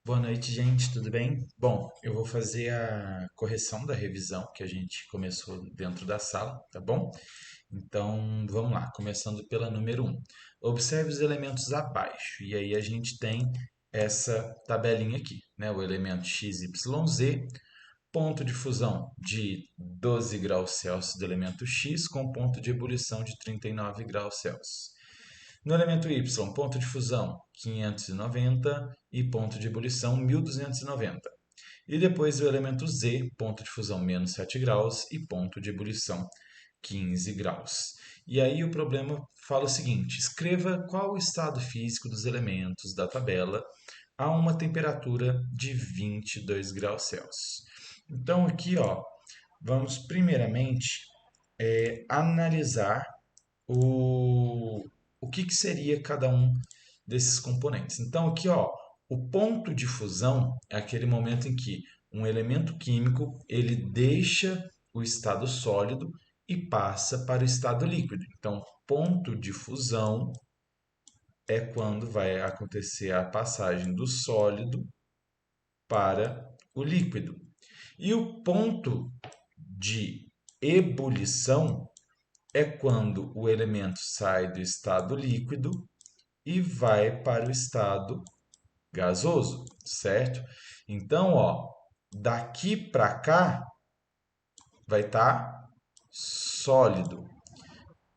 Boa noite, gente, tudo bem? Bom, eu vou fazer a correção da revisão que a gente começou dentro da sala, tá bom? Então, vamos lá, começando pela número um. Observe os elementos abaixo, e aí a gente tem essa tabelinha aqui, né? O elemento x, y, z, ponto de fusão de 12 graus Celsius do elemento x com ponto de ebulição de 39 graus Celsius. No elemento Y, ponto de fusão 590 e ponto de ebulição 1290. E depois o elemento Z, ponto de fusão menos 7 graus e ponto de ebulição 15 graus. E aí o problema fala o seguinte: escreva qual o estado físico dos elementos da tabela a uma temperatura de 22 graus Celsius. Então aqui, ó, vamos primeiramente analisar o que seria cada um desses componentes. Então, aqui, ó, o ponto de fusão é aquele momento em que um elemento químico ele deixa o estado sólido e passa para o estado líquido. Então, ponto de fusão é quando vai acontecer a passagem do sólido para o líquido. E o ponto de ebulição é quando o elemento sai do estado líquido e vai para o estado gasoso, certo? Então, ó, daqui para cá vai estar sólido,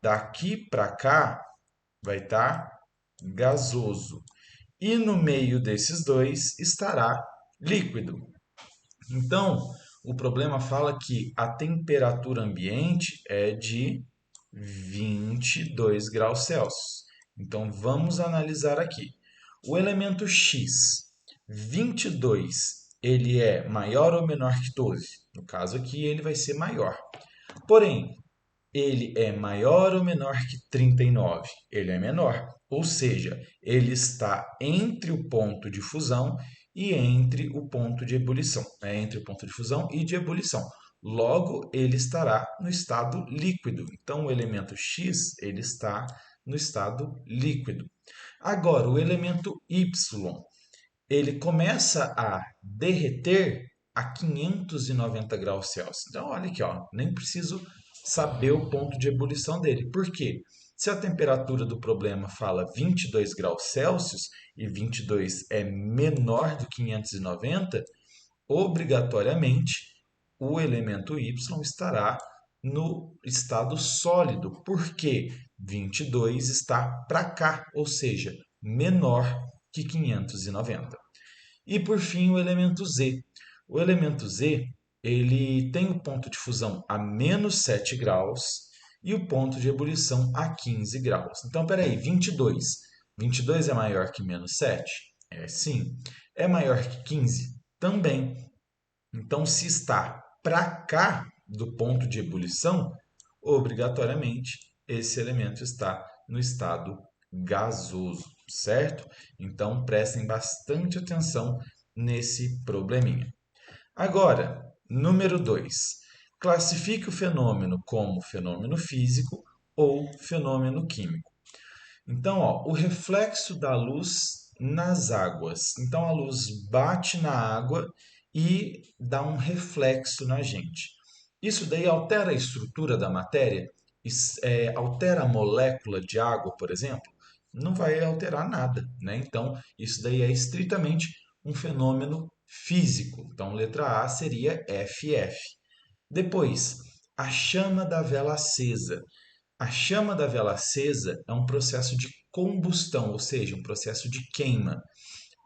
daqui para cá vai estar gasoso e no meio desses dois estará líquido. Então, o problema fala que a temperatura ambiente é de 22 graus Celsius. Então, vamos analisar aqui. O elemento X, 22, ele é maior ou menor que 12? No caso aqui, ele vai ser maior. Porém, ele é maior ou menor que 39? Ele é menor. Ou seja, ele está entre o ponto de fusão e entre o ponto de ebulição. Entre o ponto de fusão e de ebulição. Logo, ele estará no estado líquido. Então, o elemento X ele está no estado líquido. Agora, o elemento Y, ele começa a derreter a 590 graus Celsius. Então, olha aqui, ó, nem preciso saber o ponto de ebulição dele. Por quê? Se a temperatura do problema fala 22 graus Celsius e 22 é menor do que 590, obrigatoriamente o elemento Y estará no estado sólido, porque 22 está para cá, ou seja, menor que 590. E por fim, o elemento Z. O elemento Z, ele tem o ponto de fusão a menos 7 graus e o ponto de ebulição a 15 graus. Então, peraí, 22. 22 é maior que menos 7? É sim. É maior que 15? Também. Então, se está para cá do ponto de ebulição, obrigatoriamente esse elemento está no estado gasoso, certo? Então, prestem bastante atenção nesse probleminha. Agora, número 2. Classifique o fenômeno como fenômeno físico ou fenômeno químico. Então, ó, o reflexo da luz nas águas. Então, a luz bate na água e dá um reflexo na gente. Isso daí altera a estrutura da matéria? Altera a molécula de água, por exemplo? Não vai alterar nada, né? Então, isso daí é estritamente um fenômeno físico. Então, letra A seria FF. Depois, a chama da vela acesa. A chama da vela acesa é um processo de combustão, ou seja, um processo de queima.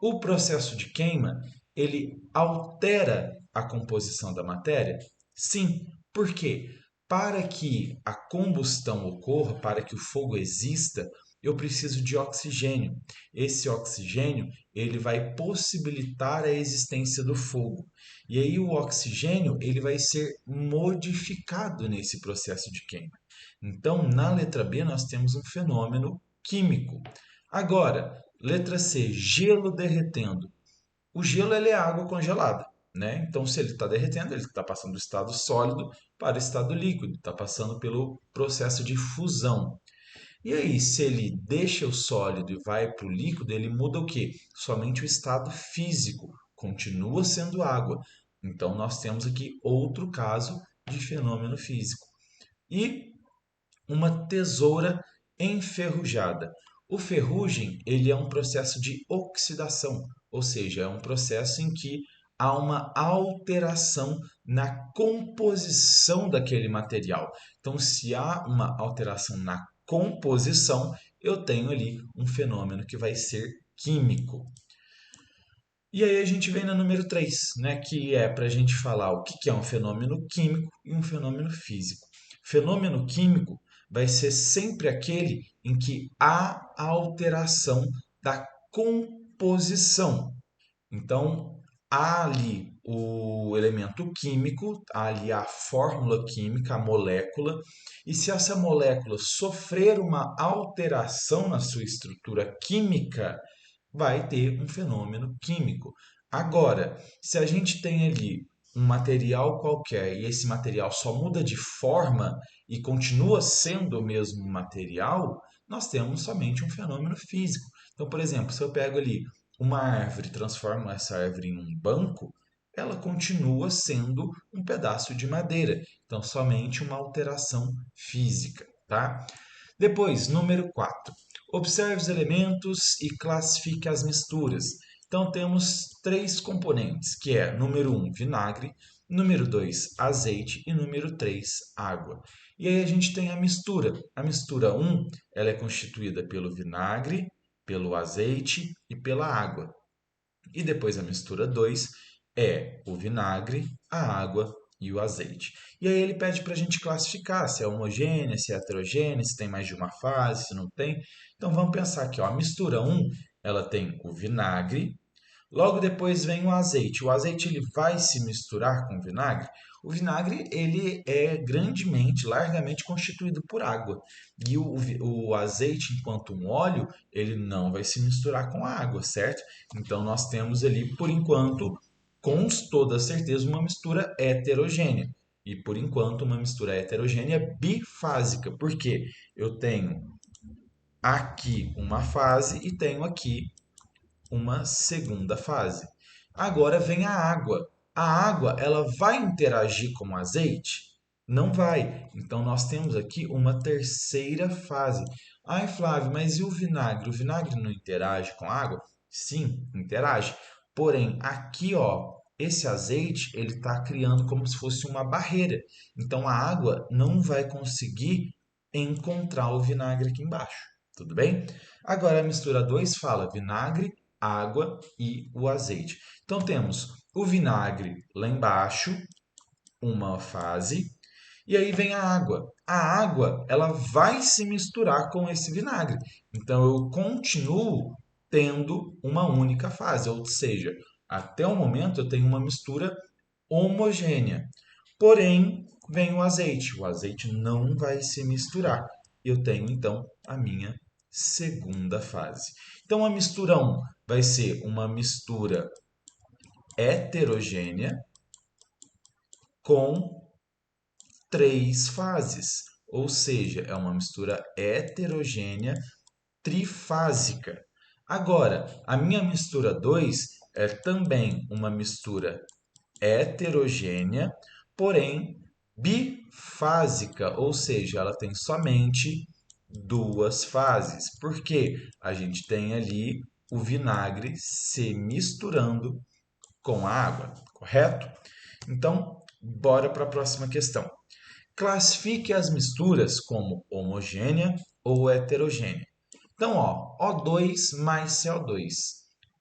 O processo de queima, ele altera a composição da matéria? Sim. Por quê? Para que a combustão ocorra, para que o fogo exista, eu preciso de oxigênio. Esse oxigênio, ele vai possibilitar a existência do fogo. E aí o oxigênio, ele vai ser modificado nesse processo de queima. Então, na letra B, nós temos um fenômeno químico. Agora, letra C, gelo derretendo. O gelo ele é água congelada, né? Então, se ele está derretendo, ele está passando do estado sólido para o estado líquido, está passando pelo processo de fusão. E aí, se ele deixa o sólido e vai para o líquido, ele muda o quê? Somente o estado físico, continua sendo água. Então, nós temos aqui outro caso de fenômeno físico. E uma tesoura enferrujada. O ferrugem, ele é um processo de oxidação, ou seja, é um processo em que há uma alteração na composição daquele material. Então, se há uma alteração na composição, eu tenho ali um fenômeno que vai ser químico. E aí a gente vem no número 3, né, que é para a gente falar o que é um fenômeno químico e um fenômeno físico. Fenômeno químico vai ser sempre aquele em que há alteração da composição. Então, há ali o elemento químico, há ali a fórmula química, a molécula, e se essa molécula sofrer uma alteração na sua estrutura química, vai ter um fenômeno químico. Agora, se a gente tem ali um material qualquer e esse material só muda de forma e continua sendo o mesmo material, nós temos somente um fenômeno físico. Então, por exemplo, se eu pego ali uma árvore e transformo essa árvore em um banco, ela continua sendo um pedaço de madeira. Então, somente uma alteração física, tá? Depois, número 4. Observe os elementos e classifique as misturas. Então, temos três componentes, que é número 1, vinagre, número 2, azeite e número 3, água. E aí a gente tem a mistura. A mistura 1, ela é constituída pelo vinagre, pelo azeite e pela água. E depois a mistura 2 é o vinagre, a água e o azeite. E aí ele pede para a gente classificar se é homogênea, se é heterogênea, se tem mais de uma fase, se não tem. Então vamos pensar aqui, ó, a mistura 1, ela tem o vinagre, logo depois vem o azeite. O azeite ele vai se misturar com o vinagre. O vinagre ele é grandemente, largamente constituído por água. E o azeite, enquanto um óleo, ele não vai se misturar com a água, certo? Então nós temos ali, por enquanto, com toda certeza, uma mistura heterogênea. E por enquanto, uma mistura heterogênea bifásica, porque eu tenho aqui uma fase e tenho aqui uma segunda fase. Agora vem a água. A água, ela vai interagir com o azeite? Não vai. Então nós temos aqui uma terceira fase. Ai, Flávio, mas e o vinagre? O vinagre não interage com a água? Sim, interage. Porém, aqui, ó, esse azeite, ele está criando como se fosse uma barreira. Então a água não vai conseguir encontrar o vinagre aqui embaixo. Tudo bem? Agora a mistura 2 fala vinagre, água e o azeite. Então temos o vinagre lá embaixo, uma fase, e aí vem a água. A água, ela vai se misturar com esse vinagre. Então eu continuo tendo uma única fase, ou seja, até o momento eu tenho uma mistura homogênea. Porém, vem o azeite. O azeite não vai se misturar. Eu tenho então a minha segunda fase. Então a mistura 1 vai ser uma mistura heterogênea com três fases, ou seja, é uma mistura heterogênea trifásica. Agora, a minha mistura 2 é também uma mistura heterogênea, porém bifásica, ou seja, ela tem somente duas fases, porque a gente tem ali o vinagre se misturando com a água, correto? Então, bora para a próxima questão. Classifique as misturas como homogênea ou heterogênea. Então, ó, O2 mais CO2.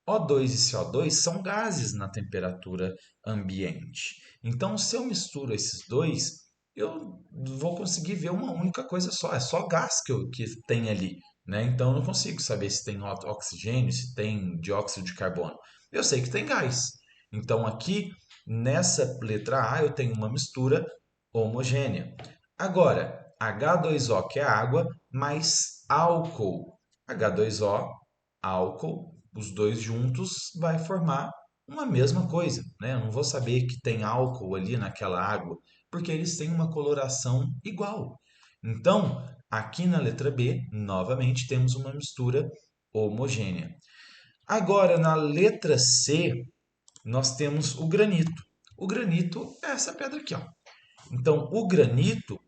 O2 e CO2 são gases na temperatura ambiente. Então, se eu misturo esses dois, eu vou conseguir ver uma única coisa só. É só gás que tem ali, né? Então, eu não consigo saber se tem oxigênio, se tem dióxido de carbono. Eu sei que tem gás. Então, aqui, nessa letra A, eu tenho uma mistura homogênea. Agora, H2O, que é água, mais álcool. H2O, álcool, os dois juntos vai formar uma mesma coisa, né? Eu não vou saber que tem álcool ali naquela água, porque eles têm uma coloração igual. Então, Aqui na letra B, novamente, temos uma mistura homogênea. Agora, na letra C, nós temos o granito. O granito é essa pedra aqui, ó. Então, o granito,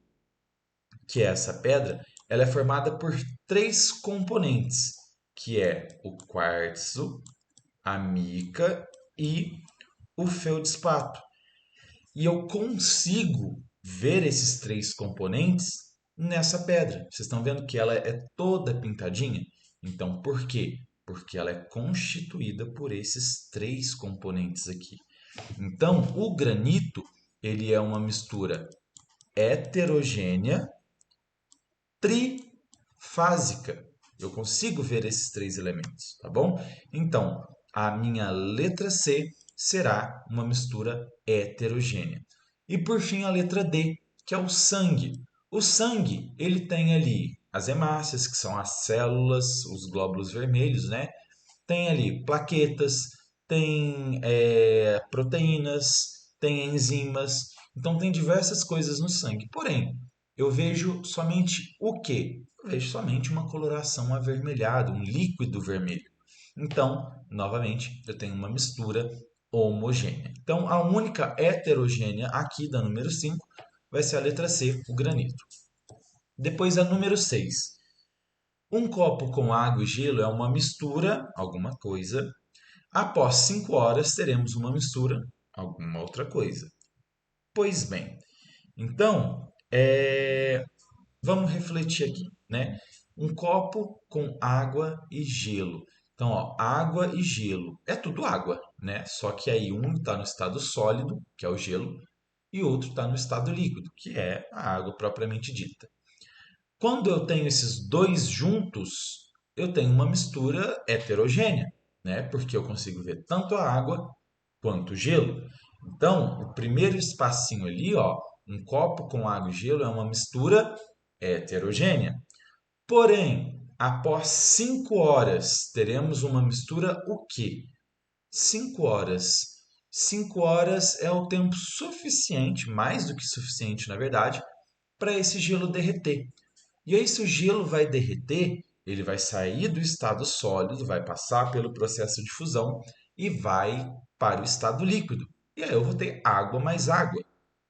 que é essa pedra, ela é formada por três componentes, que é o quartzo, a mica e o feldspato. E eu consigo ver esses três componentes nessa pedra. Vocês estão vendo que ela é toda pintadinha? Então, por quê? Porque ela é constituída por esses três componentes aqui. Então, o granito, ele é uma mistura heterogênea trifásica. Eu consigo ver esses três elementos, tá bom? Então, a minha letra C será uma mistura heterogênea. E por fim, a letra D, que é o sangue. O sangue, ele tem ali as hemácias, que são as células, os glóbulos vermelhos, né? Tem ali plaquetas, tem proteínas, tem enzimas. Então, tem diversas coisas no sangue. Porém, eu vejo somente o quê? Eu vejo somente uma coloração avermelhada, um líquido vermelho. Então, novamente, eu tenho uma mistura homogênea. Então, a única heterogênea aqui da número 5 vai ser a letra C, o granito. Depois a número 6. Um copo com água e gelo é uma mistura, alguma coisa. Após 5 horas, teremos uma mistura, alguma outra coisa. Pois bem, então, vamos refletir aqui, né? Um copo com água e gelo. Então, ó, água e gelo. É tudo água, né? Só que aí um está no estado sólido, que é o gelo, e outro está no estado líquido, que é a água propriamente dita. Quando eu tenho esses dois juntos, eu tenho uma mistura heterogênea, né? Porque eu consigo ver tanto a água quanto o gelo. Então, o primeiro espacinho ali, ó, um copo com água e gelo é uma mistura heterogênea. Porém, após 5 horas, teremos uma mistura o quê? 5 horas. 5 horas é o tempo suficiente, mais do que suficiente, na verdade, para esse gelo derreter. E aí, se o gelo vai derreter, ele vai sair do estado sólido, vai passar pelo processo de fusão e vai para o estado líquido. E aí eu vou ter água mais água.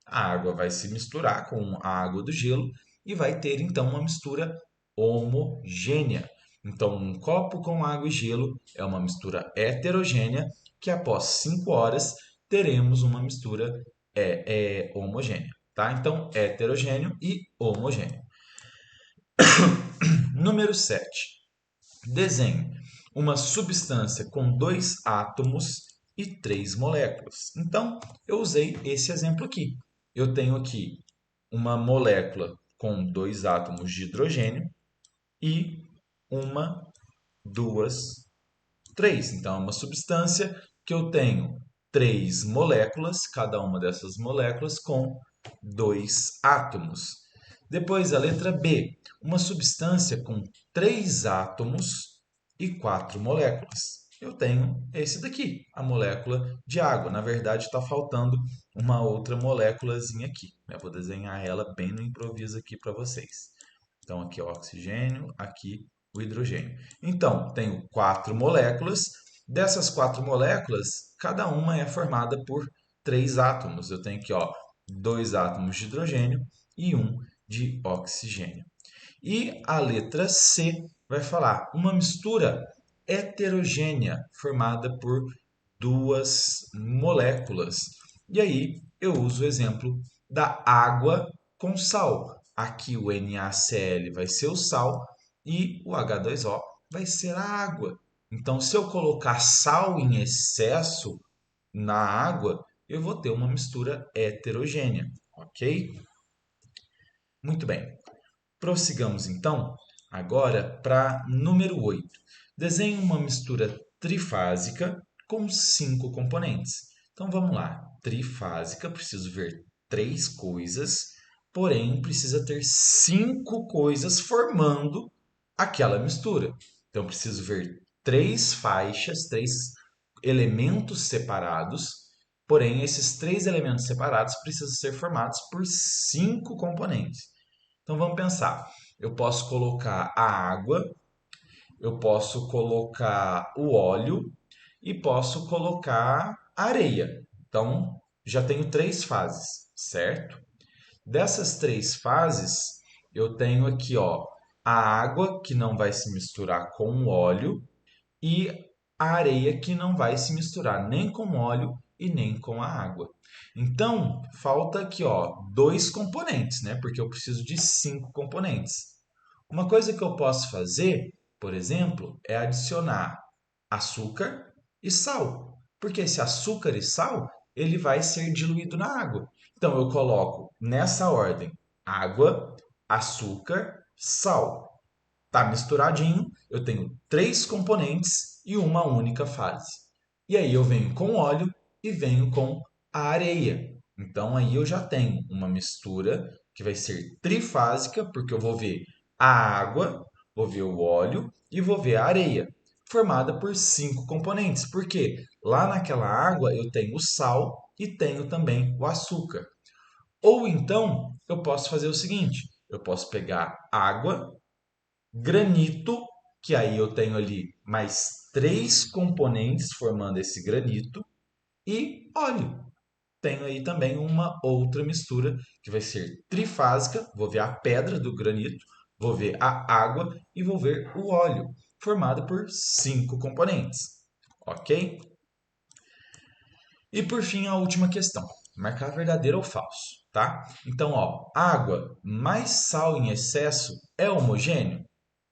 A água vai se misturar com a água do gelo e vai ter então uma mistura homogênea. Então, um copo com água e gelo é uma mistura heterogênea que após 5 horas teremos uma mistura homogênea. Tá? Então, heterogêneo e homogêneo. Número 7. Desenhe uma substância com dois átomos e três moléculas. Então, eu usei esse exemplo aqui. Eu tenho aqui uma molécula com dois átomos de hidrogênio e uma, duas, três. Então, é uma substância que eu tenho três moléculas, cada uma dessas moléculas com dois átomos. Depois, a letra B, uma substância com três átomos e quatro moléculas. Eu tenho esse daqui, a molécula de água. Na verdade, está faltando uma outra moléculazinha aqui. Eu vou desenhar ela bem no improviso aqui para vocês. Então, aqui é o oxigênio, aqui o hidrogênio. Então, tenho quatro moléculas. Dessas quatro moléculas, cada uma é formada por três átomos. Eu tenho aqui, ó, dois átomos de hidrogênio e um de oxigênio. E a letra C vai falar uma mistura heterogênea formada por duas moléculas. E aí eu uso o exemplo da água com sal. Aqui o NaCl vai ser o sal e o H2O vai ser a água. Então, se eu colocar sal em excesso na água, eu vou ter uma mistura heterogênea, ok? Muito bem. Prossigamos então agora para número 8. Desenhe uma mistura trifásica com cinco componentes. Então vamos lá. Trifásica, preciso ver três coisas, porém precisa ter cinco coisas formando aquela mistura. Então preciso ver três faixas, três elementos separados, porém esses três elementos separados precisam ser formados por cinco componentes. Então vamos pensar. eu posso colocar a água, eu posso colocar o óleo e posso colocar a areia. Então, já tenho três fases, certo? Dessas três fases, eu tenho aqui, ó, a água que não vai se misturar com o óleo e a areia que não vai se misturar nem com o óleo e nem com a água. Então, falta aqui, ó, dois componentes, né? Porque eu preciso de cinco componentes. Uma coisa que eu posso fazer, por exemplo, é adicionar açúcar e sal, porque esse açúcar e sal ele vai ser diluído na água. Então eu coloco nessa ordem água, açúcar, sal. Tá misturadinho, eu tenho três componentes e uma única fase. E aí eu venho com óleo e venho com a areia. Então aí eu já tenho uma mistura que vai ser trifásica, porque eu vou ver a água, vou ver o óleo e vou ver a areia, formada por cinco componentes. Porque lá naquela água eu tenho o sal e tenho também o açúcar. Ou então eu posso fazer o seguinte: eu posso pegar água, granito, que aí eu tenho ali mais três componentes formando esse granito, e óleo. Tenho aí também uma outra mistura que vai ser trifásica. Vou ver a pedra do granito, vou ver a água e vou ver o óleo, formado por cinco componentes. Ok? E por fim, a última questão: marcar verdadeiro ou falso, tá? Então, ó, água mais sal em excesso é homogêneo?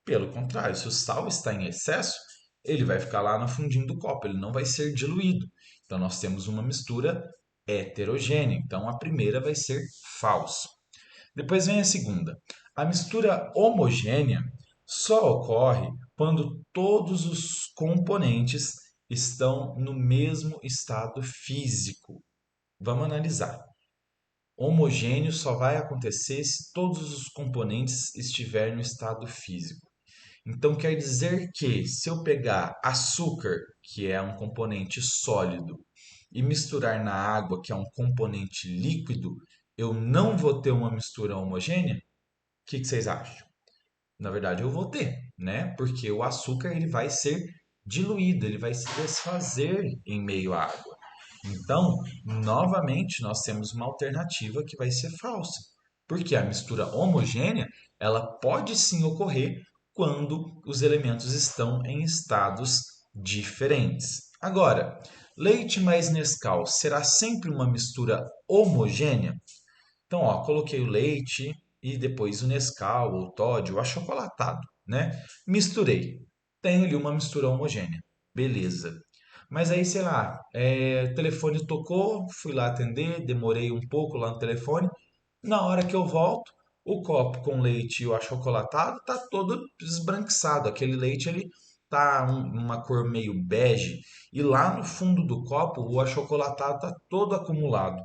Pelo contrário, se o sal está em excesso, ele vai ficar lá no fundinho do copo, ele não vai ser diluído. Então, nós temos uma mistura heterogênea. Então, a primeira vai ser falso. Depois vem a segunda. A mistura homogênea só ocorre quando todos os componentes estão no mesmo estado físico. Vamos analisar. Homogêneo só vai acontecer se todos os componentes estiverem no estado físico. Então quer dizer que se eu pegar açúcar, que é um componente sólido, e misturar na água, que é um componente líquido, eu não vou ter uma mistura homogênea? O que vocês acham? Na verdade, eu vou ter, né? Porque o açúcar ele vai ser diluído, ele vai se desfazer em meio à água. Então, novamente, nós temos uma alternativa que vai ser falsa, porque a mistura homogênea, ela pode sim ocorrer quando os elementos estão em estados diferentes. Agora, leite mais Nescau será sempre uma mistura homogênea? Então, ó, coloquei o leite e depois o Nescau, o Toddy, o achocolatado, né? Misturei. Tenho ali uma mistura homogênea. Beleza. Mas aí, sei lá, o telefone tocou, fui lá atender, demorei um pouco lá no telefone. Na hora que eu volto, o copo com leite e o achocolatado tá todo esbranquiçado. Aquele leite ele tá uma cor meio bege e lá no fundo do copo o achocolatado tá todo acumulado.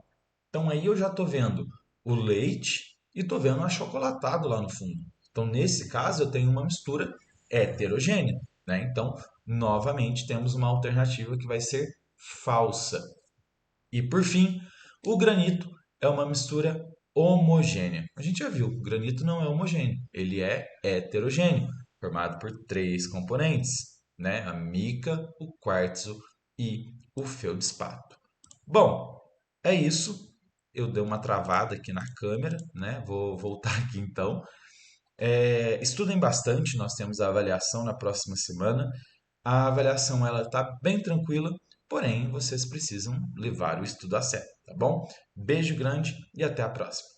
Então aí eu já estou vendo o leite e estou vendo o achocolatado lá no fundo. Então nesse caso eu tenho uma mistura heterogênea, né? Então novamente temos uma alternativa que vai ser falsa. E por fim, o granito é uma mistura homogênea. A gente já viu, o granito não é homogêneo, ele é heterogêneo, formado por três componentes, né? A mica, o quartzo e o feldspato. Bom, é isso. Eu dei uma travada aqui na câmera, né? Vou voltar aqui então. Estudem bastante, nós temos a avaliação na próxima semana. A avaliação ela está bem tranquila, porém vocês precisam levar o estudo a sério, tá bom? Beijo grande e até a próxima.